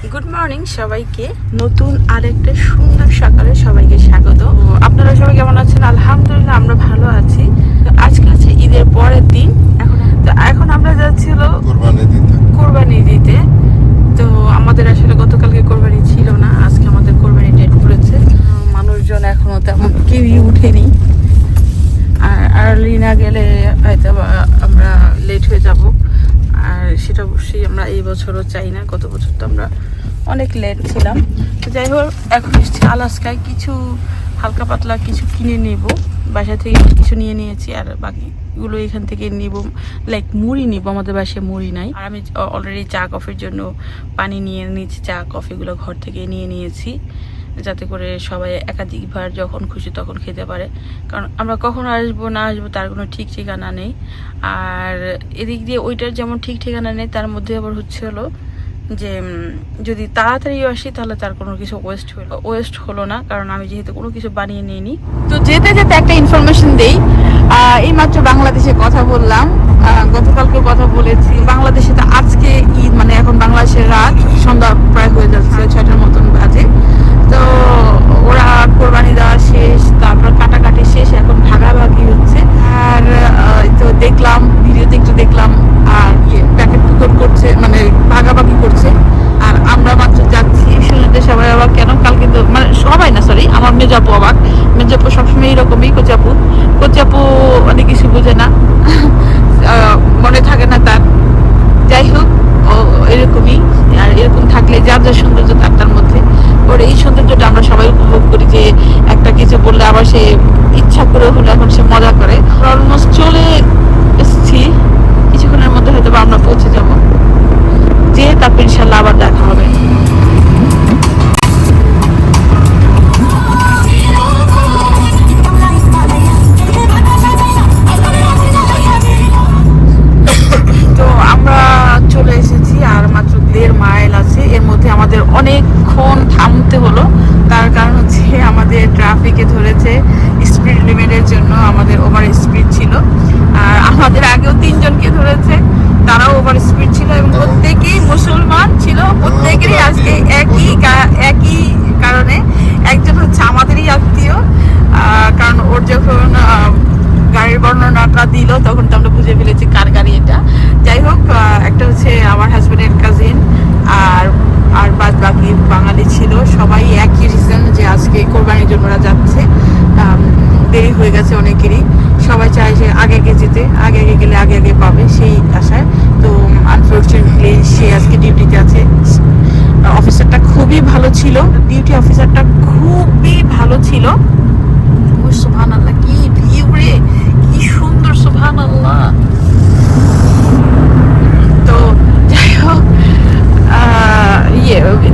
Good morning সবাইকে, নতুন আরেকটা সুন্দর সকালে সবাইকে স্বাগত। আপনারা সবাই কেমন আছেন? আলহামদুলিল্লাহ আমরা ভালো আছি। তো আজকে হচ্ছে ঈদের পরের দিন। এখন আমরা যাচ্ছি হলো কোরবানি দিতে। তো আমাদের আসলে গতকালকে কোরবানি ছিল না, আজকে আমাদের কোরবানি ডেট পড়েছে। মানুষজন এখনো তেমন কেউই উঠেনি, আর আর্লি না গেলে হয়তো আমরা লেট হয়ে যাব। আর সেটা অবশ্যই আমরা এই বছরও চাই না। গত বছর তো আমরা অনেক লেট ছিলাম। তো যাই হোক, এখন এসেছি আলাস্কায়, কিছু হালকা পাতলা কিছু কিনে নেব। বাসা থেকে কিছু নিয়ে নিয়েছি, আর বাকিগুলো এখান থেকে নিব। লাইক মুড়ি নিব, আমাদের বাসায় মুড়ি নাই। আর আমি অলরেডি চা কফির জন্য পানি নিয়ে নিয়েছি, চা কফিগুলো ঘর থেকে নিয়ে নিয়েছি, যাতে করে সবাই একাধিকবার যখন খুশি তখন খেতে পারে। কারণ আমরা কখন আসবো না আসবো তার কোনো ঠিক ঠিকানা নেই। আর এদিক দিয়ে ওইটার যেমন ঠিক ঠিকানা নেই, তার মধ্যে আবার হচ্ছে হলো যে যদি তাড়াতাড়ি আসি তাহলে তার কোনো কিছু ওয়েস্ট হলো না, কারণ আমি যেহেতু কোনো কিছু বানিয়ে নিইনি। তো যেতে যেতে একটা ইনফরমেশন দেই। এইমাত্র বাংলাদেশে কথা বললাম, গতকালকে কথা বলেছি। বাংলাদেশে তো আজকে ঈদ, মানে এখন বাংলাদেশের রাত, সন্ধ্যা প্রায় হয়ে যাচ্ছে, 6টার মতন বাজে। তো ওরা কোরবানি দেওয়া শেষ, তারপর কাটাকাটি শেষ, এখন ভাগাভাগি হচ্ছে। আর তো দেখলাম ভিডিওতে একটু দেখলাম, আর প্যাকেট টুকর করছে, মানে ভাগাভাগি করছে। আর আমরা মাত্র যাচ্ছি, শুনতে সবাই অবাক। কেন? কালকে তো মানে সবাই না, সরি, আমার মেজাপু অবাক। মেজাপু সবসময় এরকমই, কোচাপু অনেক কিছু বোঝে না, মনে থাকে না তার। যাই হোক, ও এরকমই। আর এরকম থাকলে যার যার সৌন্দর্য তার মধ্যে, ওর এই সৌন্দর্যটা আমরা সবাই উপভোগ করি, যে একটা কিছু বললে আবার সে ইচ্ছা করে হলে এখন সে মজা করে। অলমোস্ট চলে এসেছি, কিছুক্ষণের মধ্যে হয়তো আমরা পৌঁছে যাব, যে তারপর ইনশাল্লাহ আবার দেখা হবে। তো আমরা চলে এসেছি, আর মাত্র 1.5 মাইল আছে। এর মধ্যে আমাদের অনেকক্ষণ থামতে হলো, তার কারণ হচ্ছে আমাদের ট্রাফিকে ধরেছে স্পিড লিমিটের জন্য। আমাদের ওভার স্পিড ছিল, আর আমাদের আগেও 3 জনকে ধরেছে, তারাও ওভার স্পিড ছিল, এবং প্রত্যেকেই মুসলমান ছিল। প্রত্যেকেরই আজকে একই কারণে। একজন হচ্ছে আমাদেরই আত্মীয়, কারণ ওর যখন গাড়ির বর্ণনাটা দিল তখন তো আমরা বুঝে ফেলেছি কার গাড়ি এটা। যাই হোক, একটা হচ্ছে আমার হাজবেন্ডের কাজিন, আর বাদ বাকি বাঙালি ছিল। সবাই একই রিজন, যে আজকে কোরবানির জন্য ওরা যাচ্ছে। দেরি হয়ে গেছে অনেকেরই, সবাই চায় যে আগে যেতে, আগে গেলে আগে পাবে, সেই আশায়। তো আনফর্চুনেটলি সে আজকে ডিউটিতে আছে। অফিসারটা খুবই ভালো ছিল, ডিউটি অফিসারটা খুবই ভালো ছিল। সুবহানাল্লাহ, কি ভিউ রে, কি সুন্দর, সুবহানাল্লাহ। তো যাই হোক,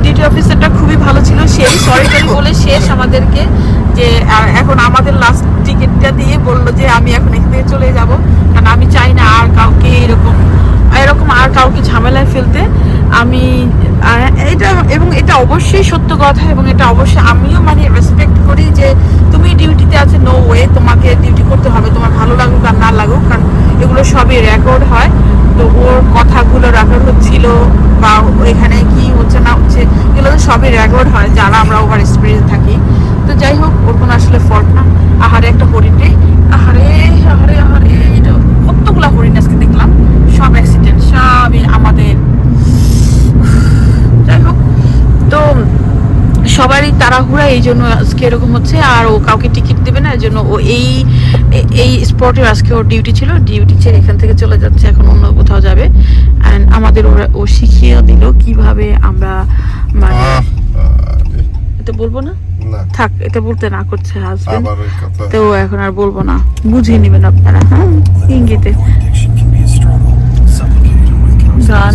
ডিউটি অফিসারটা খুবই ভালো ছিল। সে সরি বলে শেষ আমাদেরকে, যে এখন আমাদের লাস্ট টিকিটটা দিয়ে বললো যে আমি এখন এখান থেকে চলে যাব, কারণ আমি চাই না আর কাউকে এরকম আর কাউকে ঝামেলায় ফেলতে। আমি এটা অবশ্যই সত্য কথা, এবং এটা অবশ্যই আমিও মানে রেসপেক্ট করি, যে তুমি ডিউটিতে আছে, নো ওয়ে, তোমাকে ডিউটি করতে হবে, তোমার ভালো লাগুক আর না লাগুক, কারণ এগুলো সবই রেকর্ড হয়। তো ওর কথাগুলো রেকর্ড হচ্ছিল, বা এখানে কি হচ্ছে না হচ্ছে, এগুলো তো সবই রেকর্ড হয় যারা আমরা ওভার স্পিডে থাকি। তো যাই হোক, ওর কোনো আসলে ফল্ট না। আহারে একটা হরিণে, আহারে আহারে আহারে, এটা কতগুলা হরিণ আজকে দেখলাম, সব অ্যাক্সিডেন্ট, সবই আমাদের। যাই হোক, তো সবারই তাড়াহুড়া, এই জন্য আজকে এরকম হচ্ছে। আর ও কাউকে টিকিট দেবে না, এই জন্য ও এই স্পটে আজকে ওর ডিউটি ছিল, ডিউটি ছেড়ে এখান থেকে চলে যাচ্ছে, এখন অন্য কোথাও যাবে। অ্যান্ড আমাদের ও শিখিয়ে দিল কিভাবে আমরা, মানে এটা বলবো না, থাক, এটা বলতে না করছে হাজবেন্ড, তো এখন আর বলবো না, বুঝিয়ে নেবেন আপনারা। হ্যাঁ, ইঙ্গিতে গান,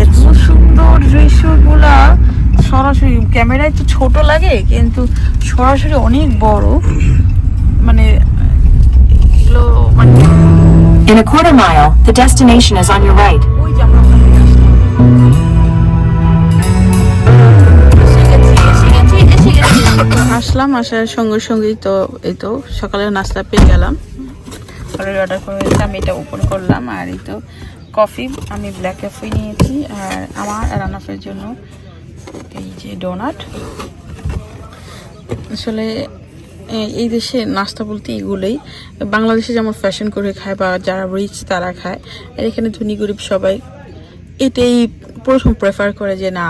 এত সুন্দর দৃশ্যগুলা সরাসরি ক্যামেরায় তো ছোট লাগে, কিন্তু সরাসরি অনেক বড়, মানে এগুলো মানে। In a quarter mile, the destination is on your right. ওই যে আমরা ওখানে আসলাম, আসার সঙ্গে সঙ্গেই তো এই তো সকালের নাস্তা পেয়ে গেলাম। অর্ডার করে আমি এটা ওপেন করলাম, আর এই তো কফি, আমি ব্ল্যাক কফি নিয়েছি, আর আমার আর আনাফের জন্য এই যে ডোনাট। আসলে এই দেশে নাস্তা বলতে এগুলোই, বাংলাদেশে যেমন ফ্যাশন করে খায় বা যারা রিচ তারা খায়, আর এখানে ধনী গরিব সবাই এটাই প্রথম প্রেফার করে যে না,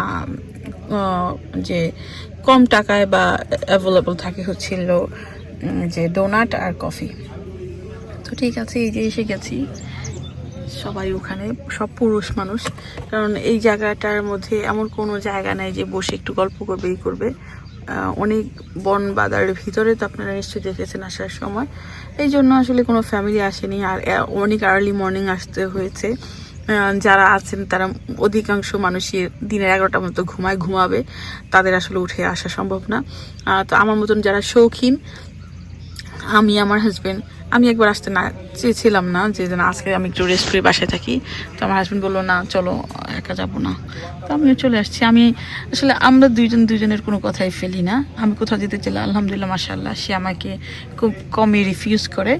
যে কম টাকায় বা অ্যাভেলেবল থাকে হচ্ছিল যে ডোনাট আর কফি। তো ঠিক আছে, এই যে এসে গেছি, সবাই ওখানে সব পুরুষ মানুষ, কারণ এই জায়গাটার মধ্যে এমন কোনো জায়গা নাই যে বসে একটু গল্প করবে ই করবে। অনেক বন বাদারের ভিতরে, তো আপনারা নিশ্চয়ই দেখেছেন আসার সময়, এই জন্য আসলে কোনো ফ্যামিলি আসেনি, আর অনেক আর্লি মর্নিং আসতে হয়েছে। যারা আছেন তারা অধিকাংশ মানুষই দিনের 11টার মতো ঘুমাবে, তাদের আসলে উঠে আসা সম্ভব না। তো আমার মতন যারা শৌখিন, আমি, আমার হাজব্যান্ড, আমি একবার আসতে না চেয়েছিলাম না, যে আজকে আমি একটু রেস্ট করে বাসায় থাকি, তো আমার হাজব্যান্ড বললো না চলো একা যাবো না, তো আমিও চলে আসছি। আমি আসলে আমরা দুজনের কোনো কথাই ফেলি না, আমি কোথাও যেতে চাইলে আলহামদুলিল্লাহ মাশাআল্লাহ সে আমাকে খুব কমই রিফিউজ করে,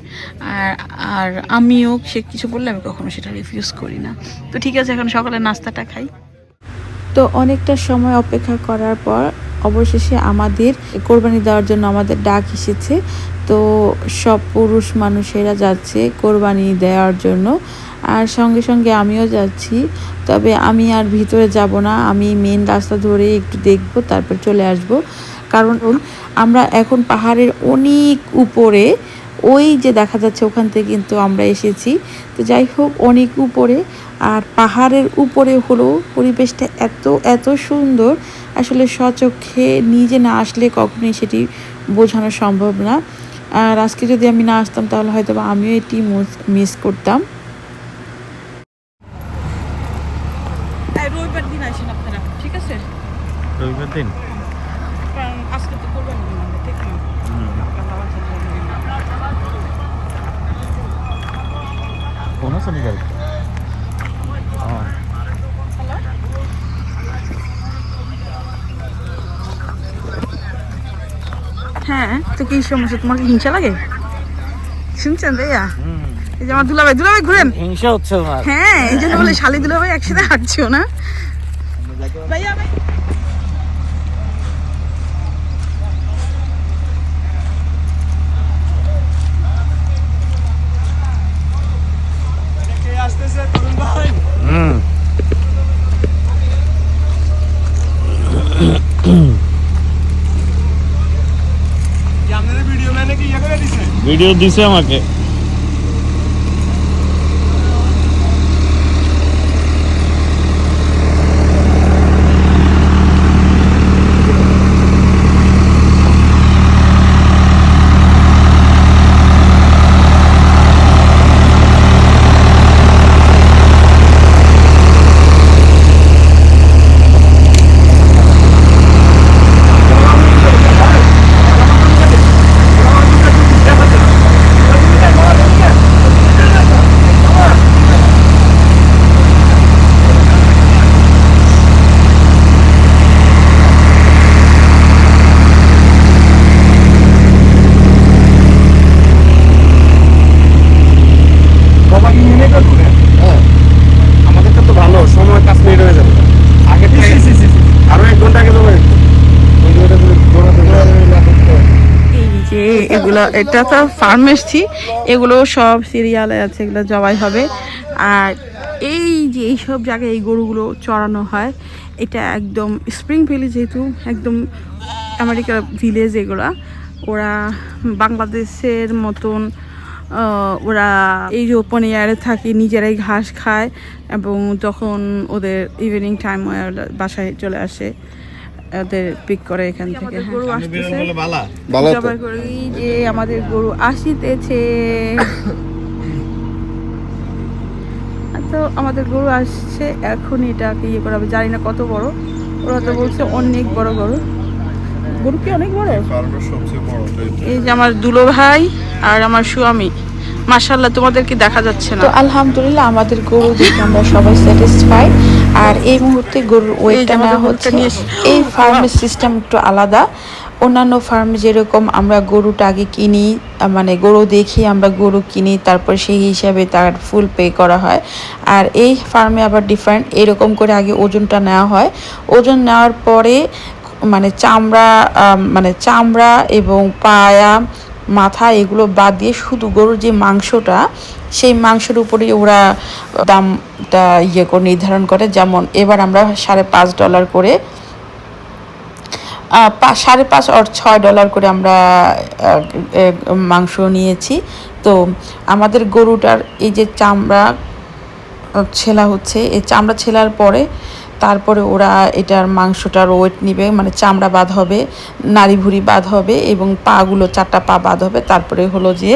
আর আমিও সে কিছু বললে আমি কখনো সেটা রিফিউজ করি না। তো ঠিক আছে, এখন সকালে নাস্তাটা খাই। তো অনেকটা সময় অপেক্ষা করার পর অবশেষে আমাদের কোরবানি দেওয়ার জন্য আমাদের ডাক এসেছে। তো সব পুরুষ মানুষেরা যাচ্ছে কোরবানি দেওয়ার জন্য, আর সঙ্গে সঙ্গে আমিও যাচ্ছি। তবে আমি আর ভিতরে যাব না, আমি মেন রাস্তা ধরে একটু দেখব, তারপর চলে আসব। কারণ আমরা এখন পাহাড়ের অনেক উপরে, ওই যে দেখা যাচ্ছে ওখান থেকে কিন্তু আমরা এসেছি। তো যাই হোক, অনেক উপরে, আর পাহাড়ের উপরে হলো পরিবেশটা এত সুন্দর, আসলে স্বচক্ষে নিজে না আসলে কখনোই সেটি বোঝানো সম্ভব না। আর আজকে যদি আমি না আসতাম তাহলে হয়তো আমিও এটি মিস করতাম। রবিবার দিন আসেন আপনারা, ঠিক আছে? রবিবার দিন কারণ আজকে তো করবেন ঠিক না? কোন শনিবার? হ্যাঁ, তো কি সমস্যা, তোমার কি হিংসা লাগে? শুনছেন ভাইয়া, এই যে আমার দুলাভাই ঘুরেন, হিংসা হচ্ছে আমার। হ্যাঁ এই জন্য বলে শালি দুলাভাই একসাথে হাঁটছো না ভাইয়া। ভিডিও দিছে আমাকে। আমাদেরটা তো ভালো সময় 5 মিনিট হয়ে যাবে, আগে আরো 1 ঘন্টা আগে যাবে। এই যে এগুলো, এটা তো ফার্মেসি, এগুলো সব সিরিয়ালে আছে, এগুলো জবাই হবে। আর এই যে এইসব জায়গায় এই গরুগুলো চড়ানো হয়, এটা একদম স্প্রিং ভ্যালি, যেহেতু একদম আমেরিকার ভিলেজ এগুলা, ওরা বাংলাদেশের মতন ওরা এই যে ওপেন এয়ারে থাকে, নিজেরাই ঘাস খায়, এবং যখন ওদের ইভিনিং টাইম বাসায় চলে আসে ওদের পিক করে এখান থেকে। গরু আসতেছে, জবাই করে, এই যে আমাদের গরু আসিতেছে। তো আমাদের গরু আসছে, এখন এটাকে ইয়ে করা হবে, জানি না কত বড়, ওরা তো বলছে অনেক বড় গরু। গরু কি অনেক বড়? এই যে আমার দুলো ভাই আর আমার স্বামী, মাশাআল্লাহ তোমাদেরকে দেখা যাচ্ছে না। তো আলহামদুলিল্লাহ আমাদের গরু দেখে আমরা সবাই স্যাটিসফাইড। আর এই মুহূর্তে গরুর ওয়েটটা নেওয়া হচ্ছে, এই ফার্মের সিস্টেম একটু আলাদা, অন্যান্য ফার্মে যেরকম আমরা গরুটা আগে কিনি, মানে গরু দেখি আমরা গরু কিনি, তারপর সেই হিসাবে তার ফুল পে করা হয়। আর এই ফার্মে আবার ডিফারেন্ট, এরকম করে আগে ওজনটা নেওয়া হয়। ওজন নেওয়ার পরে মানে চামড়া এবং পায়া মাথা এগুলো বাদ দিয়ে শুধু গরুর যে মাংসটা, সেই মাংসের উপরেই ওরা দামটা করে নির্ধারণ করে। যেমন এবার আমরা $5.5 করে, $5.5 আর $6 করে আমরা মাংস নিয়েছি। তো আমাদের গরুটার এই যে চামড়া ছেলা হচ্ছে, এই চামড়া ছেলার পরে তারপরে ওরা এটার মাংসটার ওয়েট নিবে, মানে চামড়া বাদ হবে, নাড়ি ভুঁড়ি বাদ হবে এবং পাগুলো 4টা পা বাদ হবে। তারপরে হলো যে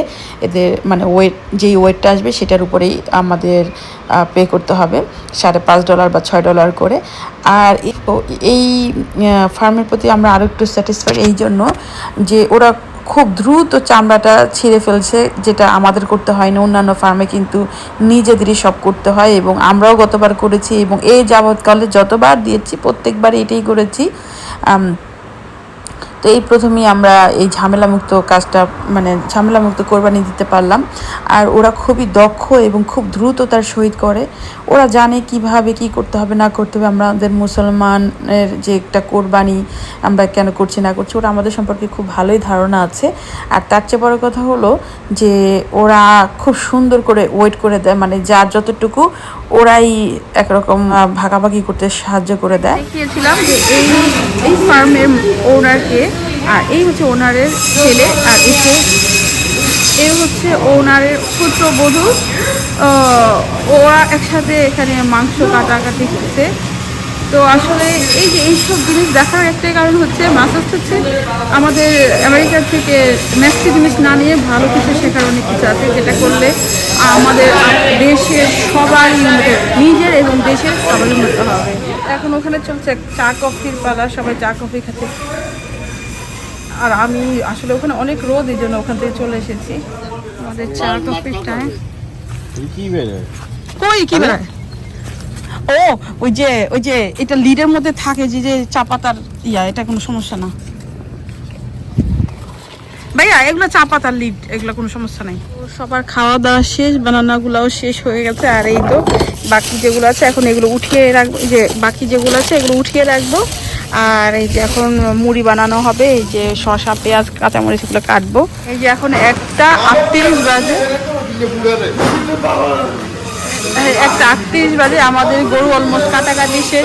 এদের মানে ওয়েট, যেই ওয়েটটা আসবে সেটার উপরেই আমাদের পে করতে হবে $5.5 বা $6 করে। আর এই ফার্মের প্রতি আমরা আরও একটু স্যাটিসফাইড এই জন্য যে ওরা খুব দ্রুত চামড়াটা ছিঁড়ে ফেলছে, যেটা আমাদের করতে হয় না। অন্যান্য ফার্মে কিন্তু নিজেদেরই সব করতে হয় এবং আমরাও গতবার করেছি এবং এই যাবৎকালে যতবার দিয়েছি প্রত্যেকবার এটাই করেছি। তো এই প্রথমেই আমরা এই ঝামেলামুক্ত কাজটা, মানে ঝামেলামুক্ত কোরবানি দিতে পারলাম। আর ওরা খুবই দক্ষ এবং খুব দ্রুত তার সহিত করে। ওরা জানে কিভাবে কি করতে হবে না করতে হবে। আমাদের মুসলমানের যে একটা কোরবানি আমরা কেন করছি না করছি, ওরা আমাদের সম্পর্কে খুব ভালোই ধারণা আছে। আর তার চেয়ে বড় কথা হলো যে ওরা খুব সুন্দর করে ওয়েট করে দেয়, মানে যার যতটুকু ওরাই একরকম ভাগাভাগি করতে সাহায্য করে দেয়। দেখিয়েছিলাম যে এই ফার্মের ওনারকে, আর এই হচ্ছে ওনারের ছেলে, আর এই হচ্ছে ওনারের পুত্রবধূ। ওরা একসাথে এখানে মাংস কাটাকাটি করছে। তো আসলে এই যে এইসব জিনিস দেখার একটাই কারণ হচ্ছে, মাসাজ হচ্ছে আমাদের আমেরিকা থেকে ম্যাক্সি জিনিস না নিয়ে ভালো কিছু শেখার অনেক কিছু আছে, যেটা করলে আমাদের দেশের সবারই নিজের এবং দেশের সবারই উন্নত হবে। এখন ওখানে চলছে চা কফির পালা, সবাই চা কফি খাচ্ছে। আর আমি আসলে ওখানে অনেক রোদ, এই জন্য ওখান থেকে চলে এসেছি। আমাদের চা কফির টাইম। কি বেরোয়? কই কি বেরোয়? ও ওই যে এটা লিডের মধ্যে থাকে, যে চা পাতার এটা কোনো সমস্যা না ভাইয়া, এগুলো চা পাতার লিড, এগুলো কোনো সমস্যা নাই। সবার খাওয়া দাওয়া শেষ, বানানাগুলাও শেষ হয়ে গেছে। আর এই তো বাকি যেগুলো আছে এখন এগুলো উঠিয়ে রাখবো, যে বাকি যেগুলো আছে এগুলো উঠিয়ে রাখবো। আর এই যে এখন মুড়ি বানানো হবে, এই যে শসা পেঁয়াজ কাঁচামরিচ এগুলো কাটবো। এই যে এখন 1:38 বাজে, 1:38 বাজে। আমাদের গরু অলমোস্ট কাটাকাটি শেষ।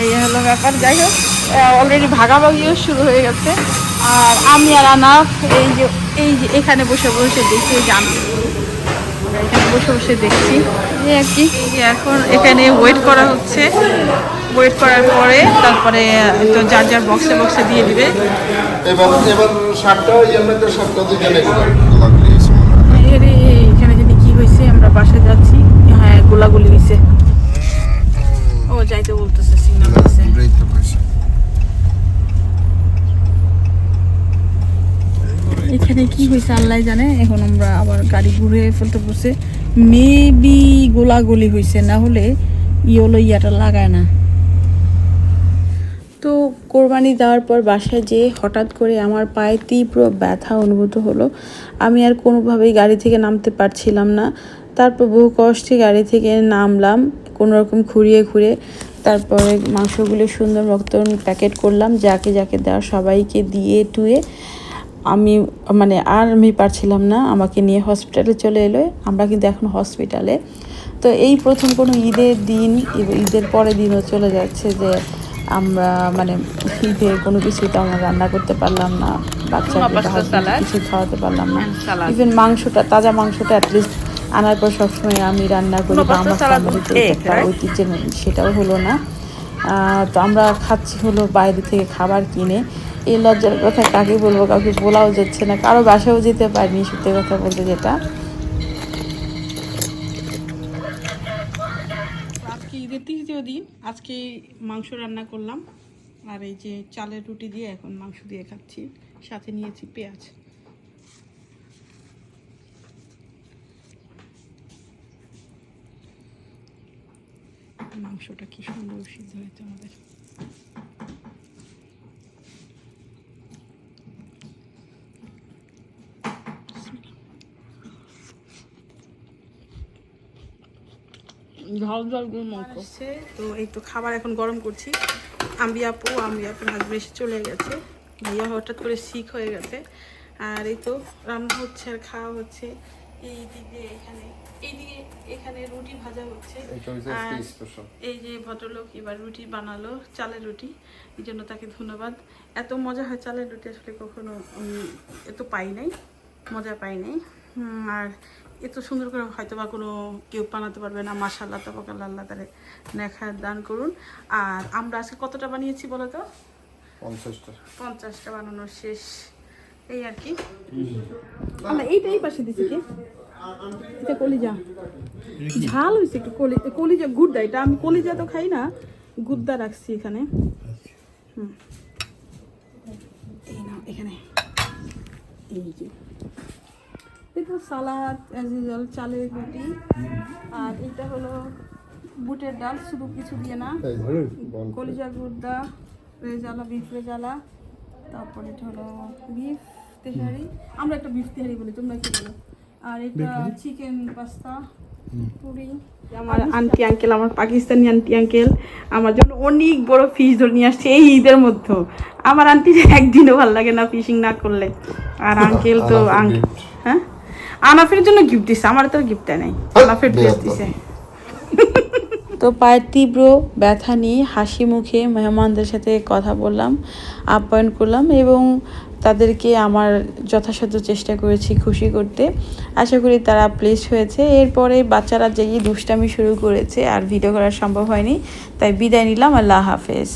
এই হলো ব্যাপার। যাই হোক, অলরেডি ভাগাভাগিও শুরু হয়ে গেছে। আর আমি আর আনাফ এই যে এখানে বসে বসে দেখি, এই যে আমি এখানে বসে বসে দেখছি এই আর কি। এখন এখানে ওয়েট করা হচ্ছে, ওয়েট করার পরে তারপরে তো যার যার বক্সে বক্সে দিয়ে দিবে। এবার 7টা ইয়ামেতে 7টা দিকে লাগবে। এখানে যদি কি হয়েছে, আমরা বাসায় যাচ্ছি। হ্যাঁ, গোলাগুলি হয়েছে। ও যাইতে বলতেছে, সিগন্যাল আছে। এখানে কি হয়েছে আল্লাহ জানে। এখন আমরা আবার গাড়ি ঘুরে ফেলতে বসে, মেবি গোলাগুলি হয়েছে, না হলে ইয়াটা লাগায় না। তো কোরবানি দেওয়ার পর বাসায় যেয়ে হঠাৎ করে আমার পায়ে তীব্র ব্যথা অনুভূত হলো। আমি আর কোনোভাবেই গাড়ি থেকে নামতে পারছিলাম না। তারপর বহু কষ্টে গাড়ি থেকে নামলাম, কোনোরকম ঘুরিয়ে তারপরে মাংসগুলো সুন্দর মতন প্যাকেট করলাম, যাকে যাকে দেওয়া সবাইকে দিয়ে টুয়ে আমি পারছিলাম না, আমাকে নিয়ে হসপিটালে চলে এলো। আমরা কিন্তু এখন হসপিটালে। তো এই প্রথম কোনো ঈদের দিন, ঈদের পরের দিনও চলে যাচ্ছে যে আমরা ঈদের কোনো কিছুই তো আমরা রান্না করতে পারলাম না, বাচ্চাকে কিছু খাওয়াতে পারলাম না। ইভেন মাংসটা, তাজা মাংসটা অ্যাটলিস্ট আনার পর সবসময় আমি রান্না করি বা আমার ফ্যামিলিতে একটা ঐতিহ্য, সেটাও হলো না। তো আমরা খাচ্ছি হলো বাইরে থেকে খাবার কিনে। এই লজ্জার কথা কাকে বলবো, কাউকে বলাও যাচ্ছে না, কারো বাসায়ও যেতে পারিনি সত্যি কথা বলতে। যেটা আজকে ঈদের 3য় দিন, আজকে মাংস রান্না করলাম। আর এই যে চালের রুটি দিয়ে এখন মাংস দিয়ে খাচ্ছি, সাথে নিয়েছি পেঁয়াজ। মাংসটা কি সুন্দর সিদ্ধ হয়েছে আমাদের। ঝাল ঝাল গুলো মাংস। তো এই তো খাবার এখন গরম করছি। আম্বিয়াপুর হাজবেন্ড এসে চলে গেছে, ভাইয়া হঠাৎ করে সিক হয়ে গেছে। আর এই তো রান্না হচ্ছে আর খাওয়া হচ্ছে। এইদিকে এখানে রুটি ভাজা হচ্ছে। আর এই যে ভদ্রলোক এবার রুটি বানালো, চালের রুটি, এই জন্য তাকে ধন্যবাদ। এত মজা হয় চালের রুটি আসলে কখনো এত পাই নাই, মজা পাই নাই। আর এত সুন্দর করে হয়তো বা কোনো কেউ বানাতে পারবে না। মাশাআল্লাহ তাবারাকাল্লাহ, আল্লাহ তাআলা নেখায়াত দান করুন। আর আমরা আজকে কতটা বানিয়েছি বলো তো? 50টা বানানো শেষ, এই আর কি। আল্লাহ এইটাই পাশে দিছি কি এটা কলিজা ঝাল হয়েছে একটু। কলিজা গুড়দা, এটা আমি কলিজা তো খাই না, গুড়দা রাখছি এখানে। এই নাও এখানে, এই যে এটা সালাদ, অ্যাজ ইউজুয়াল চালের রুটি। আর এটা হলো বুটের ডাল, শুধু কিছু দিয়ে না, কলিজা গুড়দা, রেজালা, বিফ রেজালা। তারপর এটা হলো বিফ তেহারি, আমরা একটা বিফ তেহারি বলি, তোমরা কি বলো? আর এটা চিকেন পাস্তা, পুরি। আমার আন্টি আঙ্কেল, আমার পাকিস্তানি আন্টি আঙ্কেল আমার জন্য অনেক বড় ফিশ ধরে নিয়ে আসছে এই ঈদের মধ্যে। আমার আন্টির একদিনও ভালো লাগে না ফিশিং না করলে। আর আঙ্কেল তো হ্যাঁ আনাফের জন্য গিফট দিছে, আমার তো গিফট নেই, আনাফের ড্রেস দিছে। তো পায়ের তীব্র ব্যথা নিয়ে হাসি মুখে মেহমানদের সাথে কথা বললাম, আপ্যায়ন করলাম এবং তাদেরকে আমার যথাসাধ্য চেষ্টা করেছি খুশি করতে। আশা করি তারা প্লেস হয়েছে। এরপরে বাচ্চারা যেই দুষ্টামি শুরু করেছে, আর ভিডিও করা সম্ভব হয়নি, তাই বিদায় নিলাম। আল্লাহ হাফেজ।